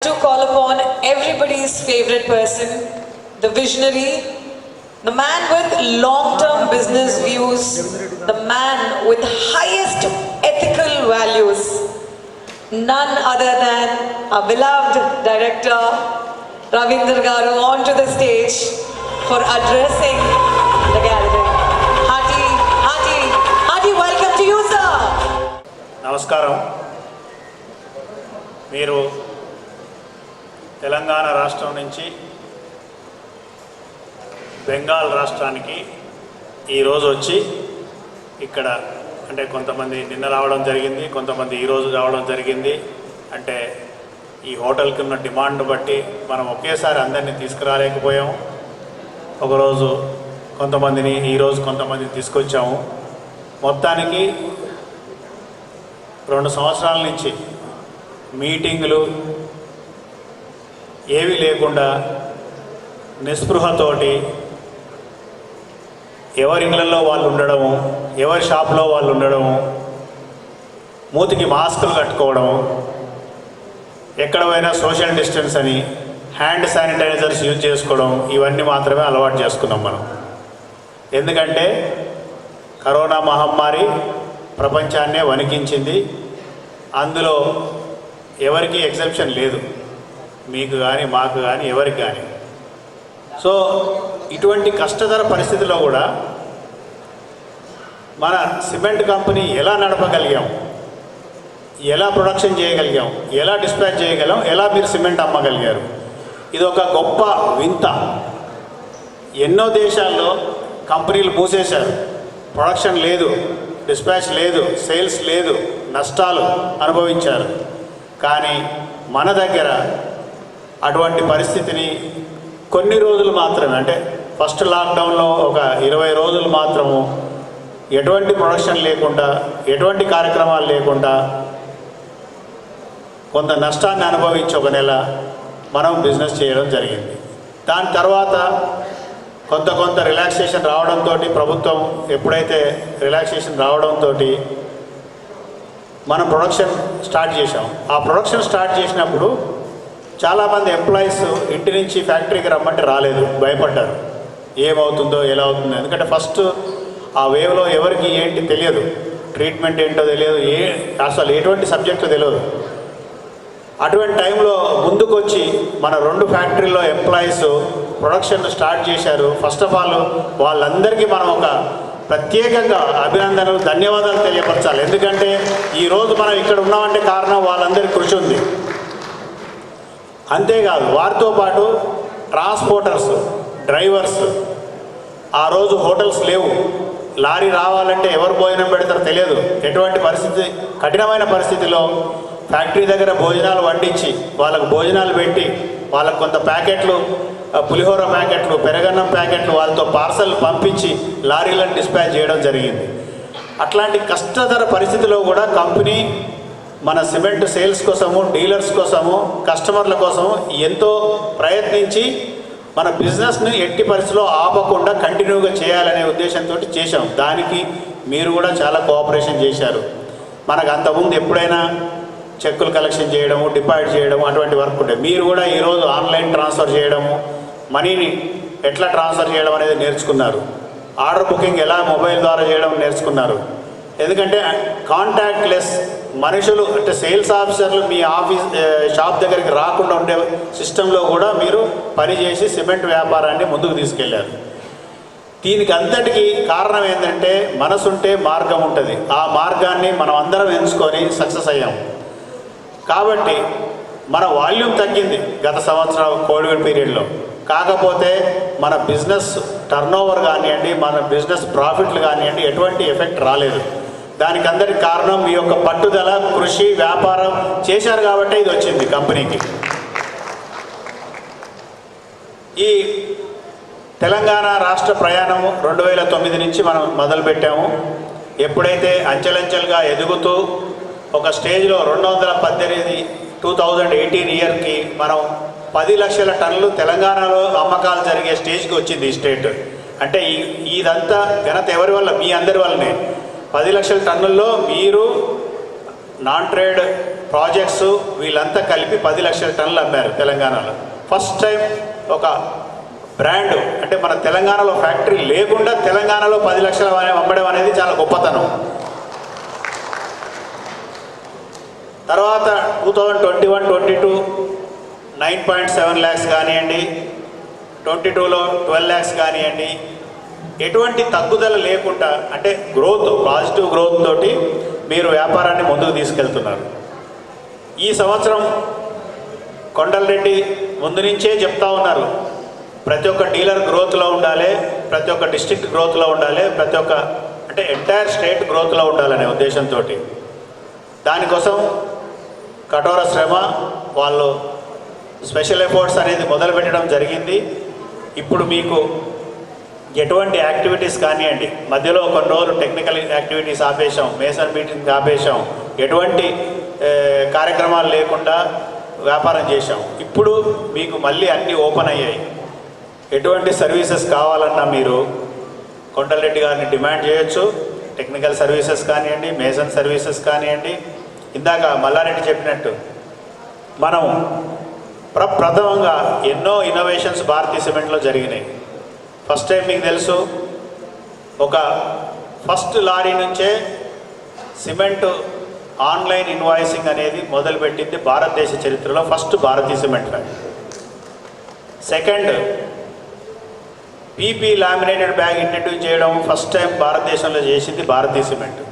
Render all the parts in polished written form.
to call upon everybody's favorite person, the visionary, the man with long-term business views, the man with highest ethical values, none other than our beloved director, Ravindra Garu, onto the stage for addressing the gathering. Hearty welcome to you, sir. నమస్కారం. మీరు తెలంగాణ రాష్ట్రం నుంచి బెంగాల్ రాష్ట్రానికి ఈరోజు వచ్చి ఇక్కడ అంటే కొంతమంది నిన్న రావడం జరిగింది, కొంతమంది ఈరోజు రావడం జరిగింది. అంటే ఈ హోటల్కి ఉన్న డిమాండ్ బట్టి మనం ఒకేసారి అందరినీ తీసుకురాలేకపోయాము. ఒకరోజు కొంతమందిని, ఈరోజు కొంతమందిని తీసుకొచ్చాము. మొత్తానికి 2 సంవత్సరాల నుంచి మీటింగులు ఏవి లేకుండా నిస్పృహతోటి ఎవరి ఇళ్లలో వాళ్ళు ఉండడము, ఎవరి షాప్లో వాళ్ళు ఉండడము, మూతికి మాస్కులు కట్టుకోవడము, ఎక్కడ పోయినా సోషల్ డిస్టెన్స్ అని హ్యాండ్ శానిటైజర్స్ యూజ్ చేసుకోవడం, ఇవన్నీ మాత్రమే అలవాటు చేసుకున్నాం మనం. ఎందుకంటే కరోనా మహమ్మారి ప్రపంచాన్నే వణికించింది. అందులో ఎవరికి ఎగ్జెప్షన్ లేదు, మీకు కానీ మాకు కానీ ఎవరికి కానీ. సో ఇటువంటి కష్టతర పరిస్థితిలో కూడా మన సిమెంట్ కంపెనీ ఎలా నడపగలిగాం, ఎలా ప్రొడక్షన్ చేయగలిగాం, ఎలా డిస్పాచ్ చేయగలం, ఎలా మీరు సిమెంట్ అమ్మగలిగారు, ఇది ఒక గొప్ప వింత. ఎన్నో దేశాల్లో కంపెనీలు మూసేశారు, ప్రొడక్షన్ లేదు, డిస్పాచ్ లేదు, సేల్స్ లేదు, నష్టాలు అనుభవించారు. కానీ మన దగ్గర అటువంటి పరిస్థితిని కొన్ని రోజులు మాత్రమే, అంటే ఫస్ట్ లాక్డౌన్లో ఒక 20 రోజులు మాత్రము ఎటువంటి ప్రొడక్షన్ లేకుండా, ఎటువంటి కార్యక్రమాలు లేకుండా కొంత నష్టాన్ని అనుభవించి ఒక నెల మనం బిజినెస్ చేయడం జరిగింది. దాని తర్వాత కొంత రిలాక్సేషన్ రావడంతో, ప్రభుత్వం ఎప్పుడైతే రిలాక్సేషన్ రావడంతో మనం ప్రొడక్షన్ స్టార్ట్ చేసాం. ఆ ప్రొడక్షన్ స్టార్ట్ చేసినప్పుడు చాలామంది ఎంప్లాయీస్ ఇంటి నుంచి ఫ్యాక్టరీకి రమ్మంటే రాలేదు, భయపడ్డారు ఏమవుతుందో ఎలా అవుతుందో. ఎందుకంటే ఫస్ట్ ఆ వేవ్లో ఎవరికి ఏంటి తెలియదు, ట్రీట్మెంట్ ఏంటో తెలియదు, అసలు ఎటువంటి సబ్జెక్టు తెలియదు. అటువంటి టైంలో ముందుకొచ్చి మన 2 ఫ్యాక్టరీలో ఎంప్లాయీస్ ప్రొడక్షన్ స్టార్ట్ చేశారు. ఫస్ట్ ఆఫ్ ఆల్ వాళ్ళందరికీ మనం ఒక ప్రత్యేకంగా అభినందనలు, ధన్యవాదాలు తెలియపరచాలి. ఎందుకంటే ఈరోజు మనం ఇక్కడ ఉన్నామంటే కారణం వాళ్ళందరి కృషి ఉంది. అంతేకాదు వారితో పాటు ట్రాన్స్పోర్టర్స్, డ్రైవర్స్, ఆ రోజు హోటల్స్ లేవు, లారీ రావాలంటే ఎవరు భోజనం పెడతారో తెలియదు. ఎటువంటి పరిస్థితి, కఠినమైన పరిస్థితిలో ఫ్యాక్టరీ దగ్గర భోజనాలు వండించి వాళ్ళకు భోజనాలు పెట్టి, వాళ్ళకు కొంత ప్యాకెట్లు, పులిహోర ప్యాకెట్లు, పెరగన్నం ప్యాకెట్లు వాళ్ళతో పార్సల్ పంపించి లారీలను డిస్పాచ్ చేయడం జరిగింది. అట్లాంటి కష్టతర పరిస్థితిలో కూడా కంపెనీ మన సిమెంట్ సేల్స్ కోసము, డీలర్స్ కోసము, కస్టమర్ల కోసము ఎంతో ప్రయత్నించి మన బిజినెస్ని ఎట్టి పరిస్థితిలో ఆపకుండా కంటిన్యూగా చేయాలనే ఉద్దేశంతో చేశాం. దానికి మీరు కూడా చాలా కోఆపరేషన్ చేశారు. మనకు అంతకుముందు ఎప్పుడైనా చెక్కులు కలెక్షన్ చేయడము, డిపాజిట్ చేయడము అటువంటి వర్క్ ఉండే. మీరు కూడా ఈరోజు ఆన్లైన్ ట్రాన్స్ఫర్ చేయడము, మనీని ఎట్లా ట్రాన్స్ఫర్ చేయడం అనేది నేర్చుకున్నారు. ఆర్డర్ బుకింగ్ ఎలా మొబైల్ ద్వారా చేయడం నేర్చుకున్నారు. ఎందుకంటే కాంటాక్ట్ లెస్ మనుషులు, అంటే సేల్స్ ఆఫీసర్లు మీ షాప్ దగ్గరికి రాకుండా ఉండే సిస్టంలో కూడా మీరు పనిచేసి సిమెంట్ వ్యాపారాన్ని ముందుకు తీసుకెళ్లారు. దీనికి అంతటికీ కారణం ఏంటంటే మనసుంటే మార్గం ఉంటుంది. ఆ మార్గాన్ని మనం అందరం ఎంచుకొని సక్సెస్ అయ్యాం. కాబట్టి మన వాల్యూమ్ తగ్గింది గత సంవత్సరం కోవిడ్ పీరియడ్లో. కాకపోతే మన బిజినెస్ టర్నోవర్ కానివ్వండి, మన బిజినెస్ ప్రాఫిట్లు కానివ్వండి, ఎటువంటి ఎఫెక్ట్ రాలేదు. దానికి అందరికి కారణం మీ యొక్క పట్టుదల, కృషి, వ్యాపారం చేశారు కాబట్టి ఇది వచ్చింది కంపెనీకి. ఈ తెలంగాణ రాష్ట్ర ప్రయాణం 2009 నుంచి మనం మొదలుపెట్టాము. ఎప్పుడైతే అంచెలంచెలుగా ఎదుగుతూ ఒక స్టేజ్లో 2018 ఇయర్కి మనం 10 లక్షల టన్నులు తెలంగాణలో అమ్మకాలు జరిగే స్టేజ్కి వచ్చింది ఈ స్టేట్. అంటే ఇదంతా ఘనత ఎవరి వల్ల? మీ అందరి వల్లనే. 10 లక్షల టన్నుల్లో మీరు నాన్ ట్రేడ్ ప్రాజెక్ట్స్ వీళ్ళంతా కలిపి 10 లక్షల టన్నులు అమ్మారు తెలంగాణలో. ఫస్ట్ టైం ఒక బ్రాండ్ అంటే మన తెలంగాణలో ఫ్యాక్టరీ లేకుండా తెలంగాణలో 10 లక్షలు అమ్మడం అనేది చాలా గొప్పతనం. తర్వాత 2021-22 9.7 lakhs కానివ్వండి, 22లో 12 lakhs కానివ్వండి, ఎటువంటి తగ్గుదల లేకుండా అంటే గ్రోత్, పాజిటివ్ గ్రోత్ తోటి మీరు వ్యాపారాన్ని ముందుకు తీసుకెళ్తున్నారు. ఈ సంవత్సరం కొండలరెడ్డి ముందు నుంచే చెప్తా ఉన్నారు, ప్రతి ఒక్క డీలర్ గ్రోత్లో ఉండాలి, ప్రతి ఒక్క డిస్ట్రిక్ట్ గ్రోత్లో ఉండాలి, ప్రతి ఒక్క అంటే ఎంటైర్ స్టేట్ గ్రోత్లో ఉండాలనే ఉద్దేశంతో దానికోసం కఠోర శ్రమ, వాళ్ళు స్పెషల్ ఎఫర్ట్స్ అనేది మొదలు పెట్టడం జరిగింది. ఇప్పుడు మీకు ఎటువంటి యాక్టివిటీస్ కానివ్వండి, మధ్యలో కొన్ని రోజులు టెక్నికల్ యాక్టివిటీస్ ఆపేశాం, మేసన్ మీటింగ్ ఆపేశాం, ఎటువంటి కార్యక్రమాలు లేకుండా వ్యాపారం చేశాం. ఇప్పుడు మీకు మళ్ళీ అన్నీ ఓపెన్ అయ్యాయి. ఎటువంటి సర్వీసెస్ కావాలన్నా మీరు కొండలరెడ్డి గారిని డిమాండ్ చేయొచ్చు. టెక్నికల్ సర్వీసెస్ కానివ్వండి, మేసన్ సర్వీసెస్ కానివ్వండి. ఇందాక మల్లారెడ్డి చెప్పినట్టు మనం ప్రప్రథమంగా ఎన్నో ఇన్నోవేషన్స్ భారతీయ సిమెంట్లో జరిగినాయి. ఫస్ట్ టైం మీకు తెలుసు, ఒక ఫస్ట్ లారీ నుంచే సిమెంట్ ఆన్లైన్ ఇన్వాయిసింగ్ అనేది మొదలుపెట్టింది భారతదేశ చరిత్రలో ఫస్ట్ భారతీయ cement factory. Second, PP laminated bag introduce చేయడం ఫస్ట్ టైం భారతదేశంలో చేసింది భారతీయ సిమెంట్.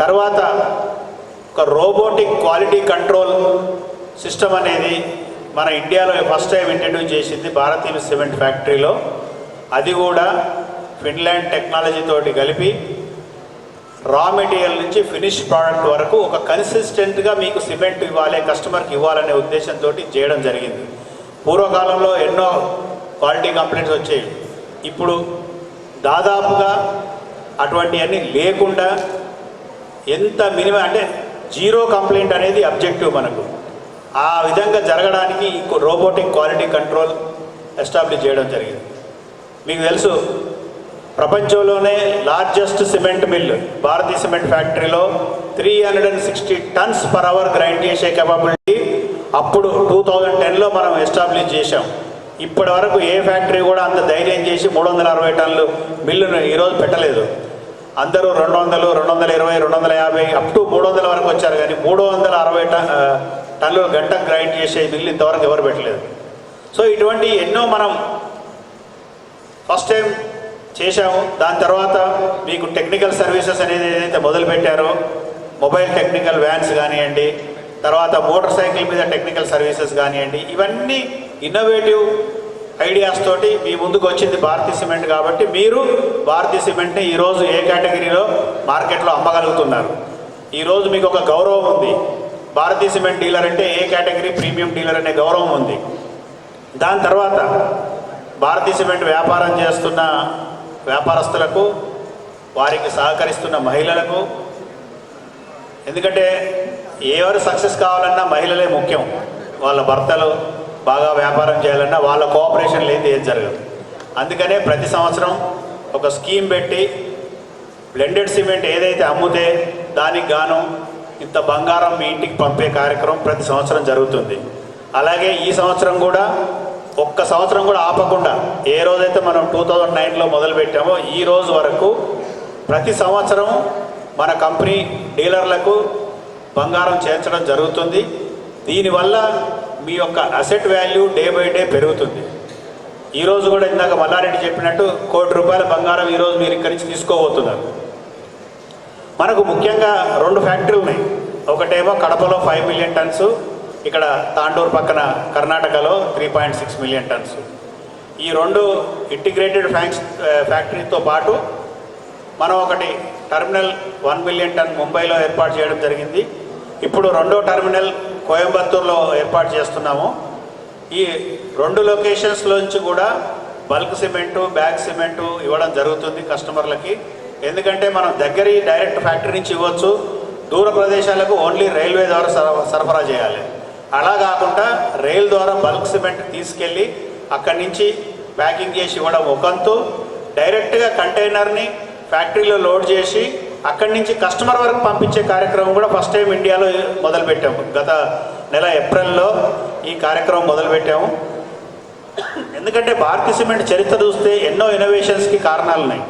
తర్వాత ఒక రోబోటిక్ క్వాలిటీ కంట్రోల్ సిస్టమ్ అనేది మన ఇండియాలో ఫస్ట్ టైం ఇంట్రడ్యూస్ చేసింది భారతీయ సిమెంట్ ఫ్యాక్టరీలో. అది కూడా ఫిన్లాండ్ టెక్నాలజీ తోటి కలిపి రా మెటీరియల్ నుంచి ఫినిష్ ప్రోడక్ట్ వరకు ఒక కన్సిస్టెంట్గా మీకు సిమెంట్ ఇవ్వాలి, కస్టమర్కి ఇవ్వాలనే ఉద్దేశంతో చేయడం జరిగింది. పూర్వకాలంలో ఎన్నో క్వాలిటీ కంప్లైంట్స్ వచ్చాయి. ఇప్పుడు దాదాపుగా అటువంటివన్నీ లేకుండా ఎంత మినిమం అంటే జీరో కంప్లైంట్ అనేది అబ్జెక్టివ్ మనకు. ఆ విధంగా జరగడానికి రోబోటిక్ క్వాలిటీ కంట్రోల్ ఎస్టాబ్లిష్ చేయడం జరిగింది. మీకు తెలుసు, ప్రపంచంలోనే లార్జెస్ట్ సిమెంట్ మిల్ భారతీయ సిమెంట్ ఫ్యాక్టరీలో 360 tons per hour గ్రైండ్ చేసే కెపాబిలిటీ అప్పుడు 2010లో మనం ఎస్టాబ్లిష్ చేశాం. ఇప్పటి వరకు ఏ ఫ్యాక్టరీ కూడా అంత ధైర్యం చేసి 360 టన్నులు మిల్లును ఈరోజు పెట్టలేదు. అందరూ 200, 220, 250 అప్ టు 300 వరకు వచ్చారు. కానీ 360 టన్నులు గంటకు గ్రైండ్ చేసే మిల్లు ఇంతవరకు ఎవరు పెట్టలేదు. సో ఇటువంటి ఎన్నో మనం ఫస్ట్ టైం చేశాము. దాని తర్వాత మీకు టెక్నికల్ సర్వీసెస్ అనేది ఏదైతే మొదలుపెట్టారో, మొబైల్ టెక్నికల్ వ్యాన్స్ కానివ్వండి, తర్వాత మోటార్ సైకిల్ మీద టెక్నికల్ సర్వీసెస్ కానివ్వండి, ఇవన్నీ ఇన్నోవేటివ్ ఐడియాస్ తోటి మీ ముందుకు వచ్చింది భారతీయ సిమెంట్. కాబట్టి మీరు భారతీయ సిమెంట్ని ఈరోజు ఏ కేటగిరీలో మార్కెట్లో అమ్మగలుగుతున్నారు. ఈరోజు మీకు ఒక గౌరవం ఉంది. భారతీయ సిమెంట్ డీలర్ అంటే ఏ కేటగిరీ ప్రీమియం డీలర్ అనే గౌరవం ఉంది. దాని తర్వాత భారతీయ సిమెంట్ వ్యాపారం చేస్తున్న వ్యాపారస్తులకు, వారికి సహకరిస్తున్న మహిళలకు, ఎందుకంటే ఎవరు సక్సెస్ కావాలన్నా మహిళలే ముఖ్యం. వాళ్ళ భర్తలు బాగా వ్యాపారం చేయాలన్నా వాళ్ళ కోఆపరేషన్ లేనిది ఏం జరగదు. అందుకనే ప్రతి సంవత్సరం ఒక స్కీమ్ పెట్టి బ్లెండెడ్ సిమెంట్ ఏదైతే అమ్ముతే దానికి గాను ఇంత బంగారం మీ ఇంటికి పంపే కార్యక్రమం ప్రతి సంవత్సరం జరుగుతుంది. అలాగే ఈ సంవత్సరం కూడా ఒక్క సంవత్సరం కూడా ఆపకుండా ఏ రోజైతే మనం 2009లో మొదలుపెట్టామో ఈ రోజు వరకు ప్రతి సంవత్సరం మన కంపెనీ డీలర్లకు బంగారం చేర్చడం జరుగుతుంది. దీనివల్ల మీ యొక్క asset value day by day పెరుగుతుంది. ఈరోజు కూడా ఇందాక మల్లారెడ్డి చెప్పినట్టు ₹1 కోటి బంగారం ఈరోజు మీరు ఇక్కడి నుంచి తీసుకోబోతున్నారు. మనకు ముఖ్యంగా 2 ఫ్యాక్టరీలు ఉన్నాయి. ఒకటేమో కడపలో 5 million tons, ఇక్కడ తాండూరు పక్కన కర్ణాటకలో 3.6 million tons. ఈ 2 ఇంటిగ్రేటెడ్ ఫ్యాక్టరీతో పాటు మనం ఒకటి టర్మినల్ 1 million ton ముంబైలో ఏర్పాటు చేయడం జరిగింది. ఇప్పుడు 2వ టర్మినల్ కోయంబత్తూరులో ఏర్పాటు చేస్తున్నాము. ఈ 2 లొకేషన్స్లోంచి కూడా బల్క్ సిమెంటు, బ్యాగ్ సిమెంటు ఇవ్వడం జరుగుతుంది కస్టమర్లకి. ఎందుకంటే మనం దగ్గర డైరెక్ట్ ఫ్యాక్టరీ నుంచి ఇవ్వచ్చు, దూర ప్రదేశాలకు ఓన్లీ రైల్వే ద్వారా సరఫరా చేయాలి. అలా కాకుండా రైల్ ద్వారా బల్క్ సిమెంట్ తీసుకెళ్ళి అక్కడి నుంచి ప్యాకింగ్ చేసి ఇవ్వడం ఒకంతు, డైరెక్ట్గా కంటైనర్ని ఫ్యాక్టరీలో లోడ్ చేసి అక్కడి నుంచి కస్టమర్ వరకు పంపించే కార్యక్రమం కూడా ఫస్ట్ టైం ఇండియాలో మొదలుపెట్టాము. గత నెల ఏప్రిల్లో ఈ కార్యక్రమం మొదలుపెట్టాము. ఎందుకంటే భారతీయ సిమెంట్ చరిత్ర చూస్తే ఎన్నో ఇన్నోవేషన్స్కి కారణాలు ఉన్నాయి.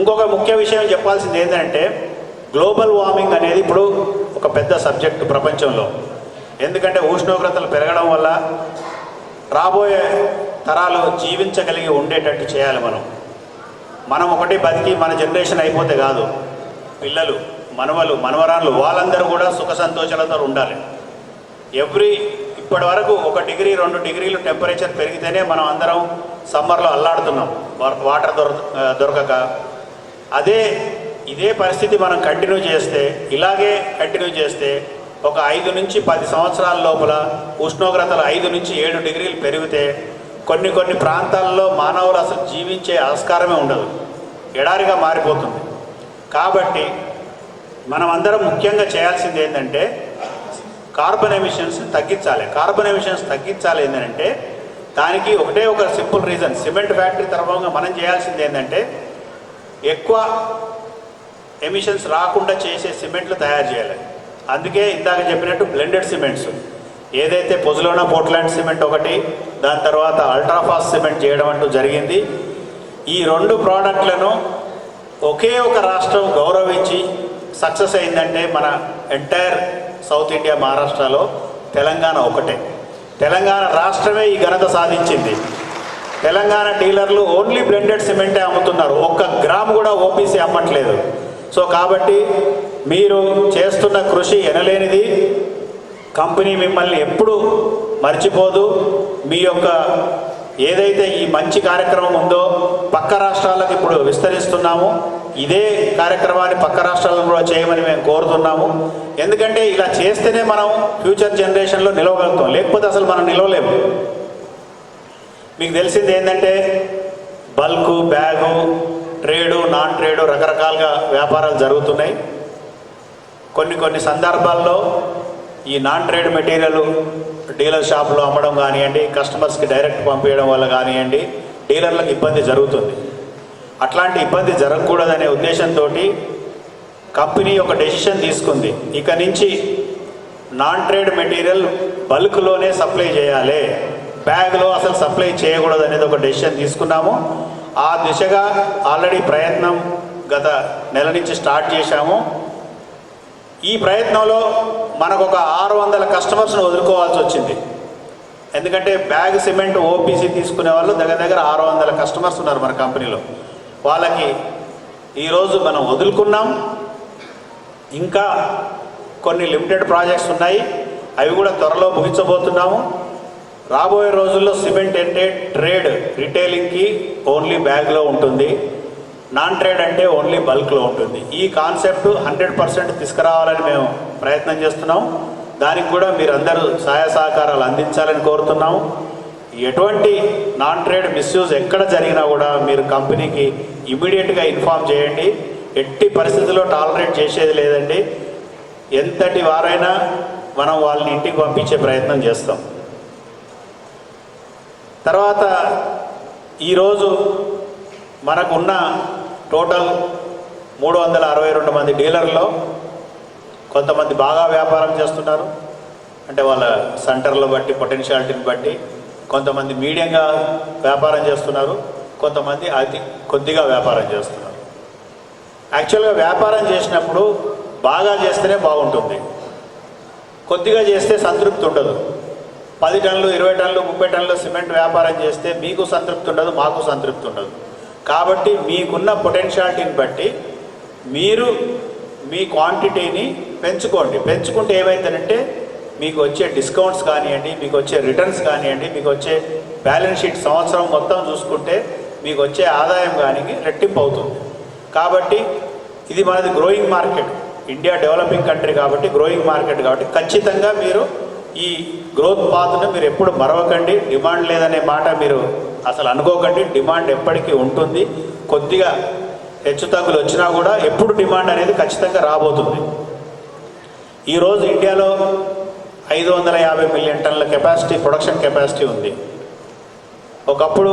ఇంకొక ముఖ్య విషయం చెప్పాల్సింది ఏంటంటే గ్లోబల్ వార్మింగ్ అనేది ఇప్పుడు ఒక పెద్ద సబ్జెక్టు ప్రపంచంలో. ఎందుకంటే ఉష్ణోగ్రతలు పెరగడం వల్ల రాబోయే తరాలు జీవించగలిగి ఉండేటట్టు చేయాలి. మనం ఒకటి బతికి మన జనరేషన్ అయిపోతే కాదు, పిల్లలు, మనవలు, మనవరాళ్ళు వాళ్ళందరూ కూడా సుఖ సంతోషాలతో ఉండాలి. ఇప్పటి వరకు 1 డిగ్రీ 2 డిగ్రీలు టెంపరేచర్ పెరిగితేనే మనం అందరం సమ్మర్లో అల్లాడుతున్నాం వాటర్ దొరకక. ఇదే పరిస్థితి మనం ఇలాగే కంటిన్యూ చేస్తే ఒక 5 నుంచి 10 సంవత్సరాల లోపల ఉష్ణోగ్రతలు 5 నుంచి 7 డిగ్రీలు పెరిగితే కొన్ని ప్రాంతాల్లో మానవులు అసలు జీవించే ఆస్కారమే ఉండదు, ఎడారిగా మారిపోతుంది. కాబట్టి మనం అందరం ముఖ్యంగా చేయాల్సింది ఏంటంటే కార్బన్ ఎమిషన్స్ తగ్గించాలి. ఏంటంటే దానికి ఒక సింపుల్ రీజన్. సిమెంట్ ఫ్యాక్టరీ తరఫున మనం చేయాల్సింది ఏంటంటే ఎక్కువ ఎమిషన్స్ రాకుండా చేసే సిమెంట్లు తయారు చేయాలి. అందుకే ఇందాక చెప్పినట్టు బ్లెండెడ్ సిమెంట్స్, ఏదైతే పొజులోనా పోర్ట్లాండ్ సిమెంట్ ఒకటి, దాని తర్వాత అల్ట్రాఫాస్ట్ సిమెంట్ చేయడం అంటూ జరిగింది. ఈ 2 ప్రోడక్ట్లను ఒకే ఒక రాష్ట్రం గౌరవించి సక్సెస్ అయిందంటే మన ఎంటైర్ సౌత్ ఇండియా, మహారాష్ట్రలో తెలంగాణ ఒకటే. తెలంగాణ రాష్ట్రమే ఈ ఘనత సాధించింది. తెలంగాణ డీలర్లు ఓన్లీ బ్లెండెడ్ సిమెంటే అమ్ముతున్నారు, 1 గ్రాము కూడా ఓపీసీ అమ్మట్లేదు. సో కాబట్టి మీరు చేస్తున్న కృషి ఎనలేనిది. కంపెనీ మిమ్మల్ని ఎప్పుడూ మర్చిపోదు. మీ యొక్క ఏదైతే ఈ మంచి కార్యక్రమం ఉందో పక్క రాష్ట్రాలకు ఇప్పుడు విస్తరిస్తున్నాము. ఇదే కార్యక్రమాన్ని పక్క రాష్ట్రాలను కూడా చేయమని మేము కోరుతున్నాము. ఎందుకంటే ఇలా చేస్తేనే మనం ఫ్యూచర్ జనరేషన్లో నిలవగలుగుతాం, లేకపోతే అసలు మనం నిలవలేము. మీకు తెలిసింది ఏంటంటే bulk, bag, trade, non trade రకరకాలుగా వ్యాపారాలు జరుగుతున్నాయి. కొన్ని సందర్భాల్లో ఈ నాన్ ట్రేడ్ మెటీరియల్ డీలర్ షాప్లో అమ్మడం కానివ్వండి, కస్టమర్స్కి డైరెక్ట్ పంపించడం వల్ల కానివ్వండి, డీలర్లకు ఇబ్బంది జరుగుతుంది. అట్లాంటి ఇబ్బంది జరగకూడదనే ఉద్దేశంతో కంపెనీ ఒక డెసిషన్ తీసుకుంది. ఇక నుంచి నాన్ ట్రేడ్ మెటీరియల్ బల్క్లోనే సప్లై చేయాలి, బ్యాగ్లో అసలు సప్లై చేయకూడదు అనేది ఒక డెసిషన్ తీసుకున్నాము. ఆ దిశగా ఆల్రెడీ ప్రయత్నం గత నెల నుంచి స్టార్ట్ చేశాము. ఈ ప్రయత్నంలో మనకు ఒక 600 కస్టమర్స్ను వదులుకోవాల్సి వచ్చింది. ఎందుకంటే బ్యాగ్ సిమెంట్ ఓపీసీ తీసుకునే వాళ్ళు దగ్గర 600 కస్టమర్స్ ఉన్నారు మన కంపెనీలో. వాళ్ళకి ఈరోజు మనం వదులుకున్నాం. ఇంకా కొన్ని లిమిటెడ్ ప్రాజెక్ట్స్ ఉన్నాయి, అవి కూడా త్వరలో ముగించబోతున్నాము. రాబోయే రోజుల్లో సిమెంట్ అంటే ట్రేడ్ రిటైలింగ్కి ఓన్లీ బ్యాగ్లో ఉంటుంది, నాన్ ట్రేడ్ అంటే ఓన్లీ బల్క్లో ఉంటుంది. ఈ కాన్సెప్ట్ 100% తీసుకురావాలని మేము ప్రయత్నం చేస్తున్నాం. దానికి కూడా మీరు అందరూ సహాయ సహకారాలు అందించాలని కోరుతున్నాము. ఎటువంటి నాన్ ట్రేడ్ మిస్యూజ్ ఎక్కడ జరిగినా కూడా మీరు కంపెనీకి ఇమీడియట్గా ఇన్ఫామ్ చేయండి. ఎట్టి పరిస్థితుల్లో టాలరేట్ చేసేది లేదండి. ఎంతటి వారైనా మనం వాళ్ళని ఇంటికి పంపించే ప్రయత్నం చేస్తాం. తర్వాత ఈరోజు మనకున్న టోటల్ 362 మంది డీలర్లో కొంతమంది బాగా వ్యాపారం చేస్తున్నారు, అంటే వాళ్ళ సెంటర్లు బట్టి, పొటెన్షియాలిటీని బట్టి. కొంతమంది మీడియంగా వ్యాపారం చేస్తున్నారు, కొంతమంది అతి కొద్దిగా వ్యాపారం చేస్తున్నారు. యాక్చువల్గా వ్యాపారం చేసినప్పుడు బాగా చేస్తేనే బాగుంటుంది, కొద్దిగా చేస్తే సంతృప్తి ఉండదు. 10 టన్నులు, 20 టన్నులు, 30 టన్నులు సిమెంట్ వ్యాపారం చేస్తే మీకు సంతృప్తి ఉండదు, మాకు సంతృప్తి ఉండదు. కాబట్టి మీకున్న పొటెన్షియాలిటీని బట్టి మీరు మీ క్వాంటిటీని పెంచుకోండి. పెంచుకుంటే ఏమైందంటే మీకు వచ్చే డిస్కౌంట్స్ కానివ్వండి, మీకు వచ్చే రిటర్న్స్ కానివ్వండి, మీకు వచ్చే బ్యాలెన్స్ షీట్ సంవత్సరం మొత్తం చూసుకుంటే మీకు వచ్చే ఆదాయం కానీ రెట్టింపు అవుతుంది. కాబట్టి ఇది మనది growing market, India developing country కాబట్టి, గ్రోయింగ్ మార్కెట్ కాబట్టి ఖచ్చితంగా మీరు ఈ గ్రోత్ పాత్ను మీరు ఎప్పుడు మరవకండి. డిమాండ్ లేదనే మాట మీరు అసలు అనుకోకండి. డిమాండ్ ఎప్పటికీ ఉంటుంది. కొద్దిగా హెచ్చు తగ్గులు వచ్చినా కూడా ఎప్పుడు డిమాండ్ అనేది ఖచ్చితంగా రాబోతుంది. ఈరోజు ఇండియాలో 550 మిలియన్ టన్నుల కెపాసిటీ, ప్రొడక్షన్ కెపాసిటీ ఉంది. ఒకప్పుడు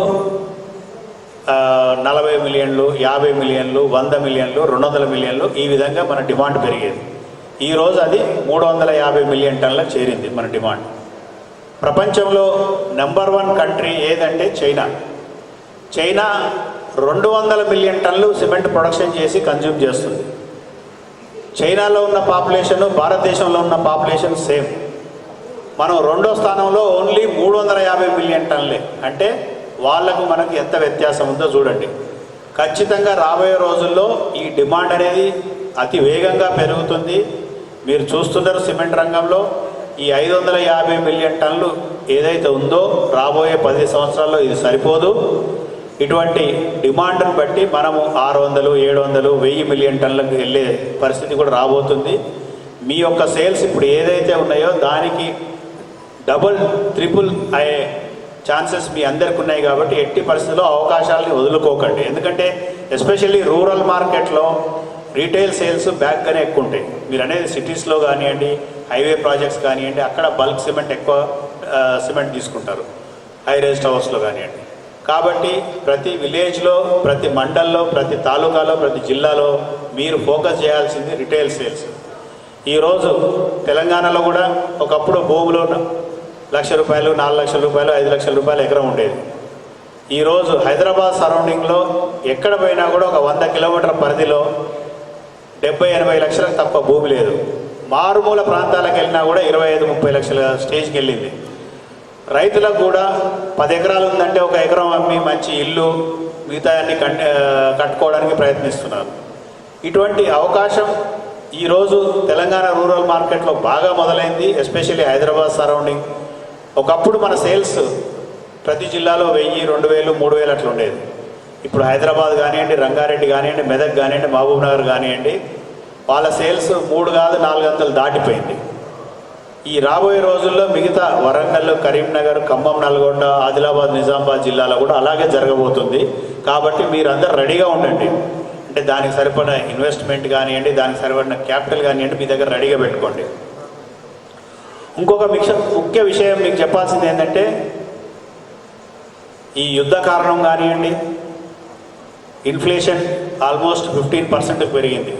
40 మిలియన్లు, 50 మిలియన్లు, 100 మిలియన్లు, 200 మిలియన్లు, ఈ విధంగా మన డిమాండ్ పెరిగేది. ఈరోజు అది 350 మిలియన్ టన్నులకు చేరింది మన డిమాండ్. ప్రపంచంలో నెంబర్ 1 కంట్రీ ఏదంటే చైనా. చైనా 200 మిలియన్ టన్నులు సిమెంట్ ప్రొడక్షన్ చేసి కన్జ్యూమ్ చేస్తుంది. చైనాలో ఉన్న పాపులేషన్, భారతదేశంలో ఉన్న పాపులేషన్ సేమ్. మనం రెండో స్థానంలో ఓన్లీ 350 మిలియన్ టన్నులే. అంటే వాళ్లకు మనకు ఎంత వ్యత్యాసం ఉందో చూడండి. ఖచ్చితంగా రాబోయే రోజుల్లో ఈ డిమాండ్ అనేది అతి వేగంగా పెరుగుతుంది. మీరు చూస్తున్నారు సిమెంట్ రంగంలో ఈ 550 మిలియన్ టన్నులు ఏదైతే ఉందో రాబోయే 10 సంవత్సరాల్లో ఇది సరిపోదు. ఇటువంటి డిమాండ్ను బట్టి మనము 600, 700, 1000 మిలియన్ టన్నులకు వెళ్ళే పరిస్థితి కూడా రాబోతుంది. మీ యొక్క సేల్స్ ఇప్పుడు ఏదైతే ఉన్నాయో దానికి డబుల్, ట్రిపుల్ అయ్యే ఛాన్సెస్ మీ అందరికి ఉన్నాయి. కాబట్టి ఎట్టి పరిస్థితుల్లో అవకాశాలని వదులుకోకండి. ఎందుకంటే ఎస్పెషల్లీ రూరల్ మార్కెట్లో రీటైల్ సేల్స్ బ్యాక్గానే ఎక్కువ ఉంటాయి. మీరు అనేది సిటీస్లో కానివ్వండి, హైవే ప్రాజెక్ట్స్ కానివ్వండి, అక్కడ బల్క్ సిమెంట్ ఎక్కువ సిమెంట్ తీసుకుంటారు, హై రేజ్ టవర్స్లో కానివ్వండి. కాబట్టి ప్రతి విలేజ్లో, ప్రతి మండల్లో, ప్రతి తాలూకాలో, ప్రతి జిల్లాలో మీరు ఫోకస్ చేయాల్సింది రిటైల్ సేల్స్. ఈరోజు తెలంగాణలో కూడా ఒకప్పుడు భూములు 1,00,000 రూపాయలు, 4 లక్షల రూపాయలు, 5 లక్షల రూపాయలు ఎకరం ఉండేది. ఈరోజు హైదరాబాద్ సరౌండింగ్లో ఎక్కడ పోయినా కూడా ఒక 100 కిలోమీటర్ల పరిధిలో 70-80 లక్షలకు తప్ప భూమి లేదు. మారుమూల ప్రాంతాలకు వెళ్ళినా కూడా 25-30 లక్షల స్టేజ్కి వెళ్ళింది. రైతులకు కూడా 10 ఎకరాలు ఉందంటే 1 ఎకరం అమ్మి మంచి ఇల్లు, మిగతా అన్ని కట్టుకోవడానికి ప్రయత్నిస్తున్నారు. ఇటువంటి అవకాశం ఈరోజు తెలంగాణ రూరల్ మార్కెట్లో బాగా మొదలైంది, ఎస్పెషల్లీ హైదరాబాద్ సరౌండింగ్. ఒకప్పుడు మన సేల్స్ ప్రతి జిల్లాలో 1000, 2000, 3000 అట్లా ఉండేది. ఇప్పుడు హైదరాబాద్ కానివ్వండి, రంగారెడ్డి కానివ్వండి, మెదక్ కానివ్వండి, మహబూబ్ నగర్ కానివ్వండి, వాళ్ళ సేల్స్ 3 కాదు 4 అంతలు దాటిపోయింది. ఈ రాబోయే రోజుల్లో మిగతా వరంగల్, కరీంనగర్, ఖమ్మం, నల్గొండ, ఆదిలాబాద్, నిజామాబాద్ జిల్లాలో కూడా అలాగే జరగబోతుంది. కాబట్టి మీరందరూ రెడీగా ఉండండి. అంటే దానికి సరిపడిన ఇన్వెస్ట్మెంట్ కానివ్వండి, దానికి సరిపడిన క్యాపిటల్ కానివ్వండి మీ దగ్గర రెడీగా పెట్టుకోండి. ఇంకొక ముఖ్య విషయం మీకు చెప్పాల్సింది ఏంటంటే, ఈ యుద్ధ కారణం కానివ్వండి, ఇన్ఫ్లేషన్ ఆల్మోస్ట్ 15% పెరిగింది.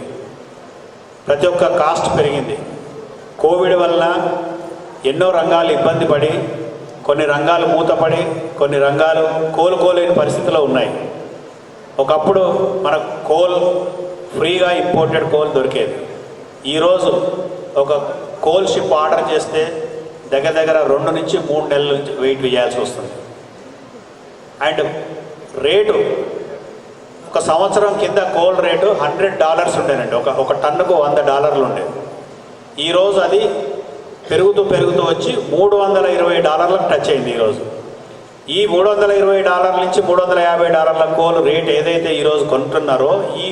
ప్రతి ఒక్క కాస్ట్ పెరిగింది. కోవిడ్ వల్ల ఎన్నో రంగాలు ఇబ్బంది పడి, కొన్ని రంగాలు మూతపడి, కొన్ని రంగాలు కోలుకోలేని పరిస్థితిలో ఉన్నాయి. ఒకప్పుడు మనకు కోల్ ఫ్రీగా ఇంపోర్టెడ్ కోల్ దొరికేది. ఈరోజు ఒక కోల్ షిప్ ఆర్డర్ చేస్తే దగ్గర దగ్గర 2 నుంచి 3 నెలల నుంచి వెయిట్ చేయాల్సి వస్తుంది. అండ్ రేటు ఒక సంవత్సరం కింద కోల్ రేటు $100 ఉండేనండి. ఒక టన్నుకు $100 ఉండేది. ఈరోజు అది పెరుగుతూ వచ్చి $320 టచ్ అయింది. ఈరోజు ఈ $320 నుంచి $350 కోల్ రేట్ ఏదైతే ఈరోజు కొంటున్నారో, ఈ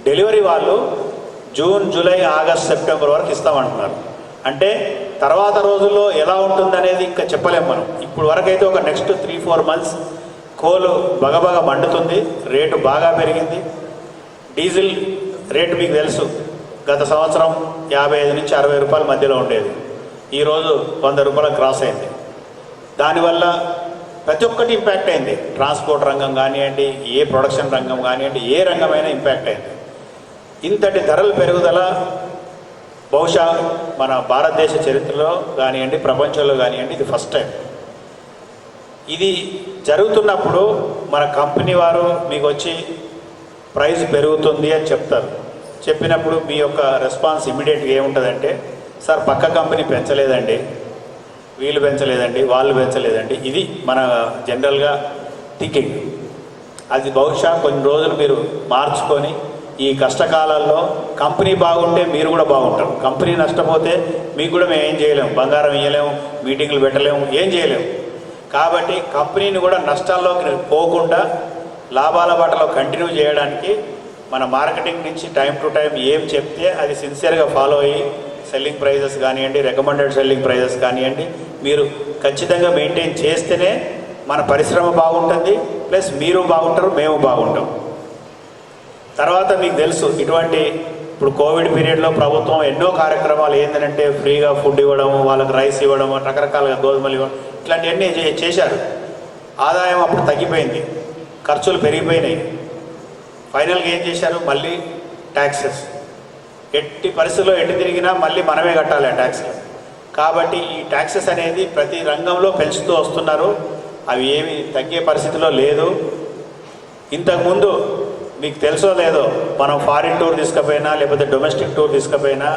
డెలివరీ వాళ్ళు జూన్, జూలై, ఆగస్ట్, సెప్టెంబర్ వరకు ఇస్తామంటున్నారు. అంటే తర్వాత రోజుల్లో ఎలా ఉంటుందనేది ఇంకా చెప్పలేము మనం. ఇప్పుడు వరకైతే ఒక నెక్స్ట్ 3-4 మంత్స్ కోలు బగబగ మండుతుంది. రేటు బాగా పెరిగింది. డీజిల్ రేటు మీకు తెలుసు, గత సంవత్సరం 55 నుంచి 60 రూపాయల మధ్యలో ఉండేది. ఈరోజు 100 రూపాయలు క్రాస్ అయింది. దానివల్ల ప్రతి ఒక్కటి ఇంపాక్ట్ అయింది. ట్రాన్స్పోర్ట్ రంగం కానివ్వండి, ఏ ప్రొడక్షన్ రంగం కానివ్వండి, ఏ రంగమైనా ఇంపాక్ట్ అయింది. ఇంతటి ధరల పెరుగుదల బహుశా మన భారతదేశ చరిత్రలో కానివ్వండి, ప్రపంచంలో కానివ్వండి, ఇది ఫస్ట్ టైం. ఇది జరుగుతున్నప్పుడు మన కంపెనీ వారు మీకు వచ్చి ప్రైస్ పెరుగుతుంది అని చెప్తారు. చెప్పినప్పుడు మీ యొక్క రెస్పాన్స్ ఇమ్మీడియట్గా ఏముంటుందంటే, సార్ పక్క కంపెనీ పెంచలేదండి, వీళ్ళు పెంచలేదండి, వాళ్ళు పెంచలేదండి. ఇది మన జనరల్గా థింకింగ్. అది బహుశా కొన్ని రోజులు మీరు మార్చుకొని, ఈ కష్టకాలాల్లో కంపెనీ బాగుంటే మీరు కూడా బాగుంటారు. కంపెనీ నష్టపోతే మీకు కూడా మేము ఏం చేయలేము, బంగారం ఇవ్వలేము, మీటింగ్లు పెట్టలేము, ఏం చేయలేము. కాబట్టి కంపెనీని కూడా నష్టాల్లోకి పోకుండా లాభాల బాటలో కంటిన్యూ చేయడానికి మన మార్కెటింగ్ నుంచి టైం టు టైం ఏం చెప్తే అది సిన్సియర్గా ఫాలో అయ్యి సెల్లింగ్ ప్రైజెస్ కానివ్వండి, రికమెండెడ్ సెల్లింగ్ ప్రైజెస్ కానివ్వండి, మీరు ఖచ్చితంగా మెయింటైన్ చేస్తేనే మన పరిశ్రమ బాగుంటుంది, ప్లస్ మీరు బాగుంటారు, మేము బాగుంటాం. తర్వాత మీకు తెలుసు, ఇటువంటి ఇప్పుడు కోవిడ్ పీరియడ్లో ప్రభుత్వం ఎన్నో కార్యక్రమాలు ఏంటంటే ఫ్రీగా ఫుడ్ ఇవ్వడము, వాళ్ళకి రైస్ ఇవ్వడము, రకరకాలుగా గోధుమలు ఇవ్వడం, ఇట్లాంటివన్నీ చేశారు. ఆదాయం అప్పుడు తగ్గిపోయింది. ఖర్చులు పెరిగిపోయినాయి. ఫైనల్గా ఏం చేశారు? మళ్ళీ ట్యాక్సెస్. ఎట్టి పరిస్థితుల్లో ఎటు తిరిగినా మళ్ళీ మనమే కట్టాలి ఆ ట్యాక్సెస్. కాబట్టి ఈ ట్యాక్సెస్ అనేది ప్రతి రంగంలో పెంచుతూ వస్తున్నారు. అవి ఏమి తగ్గే పరిస్థితిలో లేదు. ఇంతకుముందు మీకు తెలుసో లేదో, మనం ఫారిన్ టూర్ తీసుకుపోయినా లేకపోతే డొమెస్టిక్ టూర్ తీసుకుపోయినా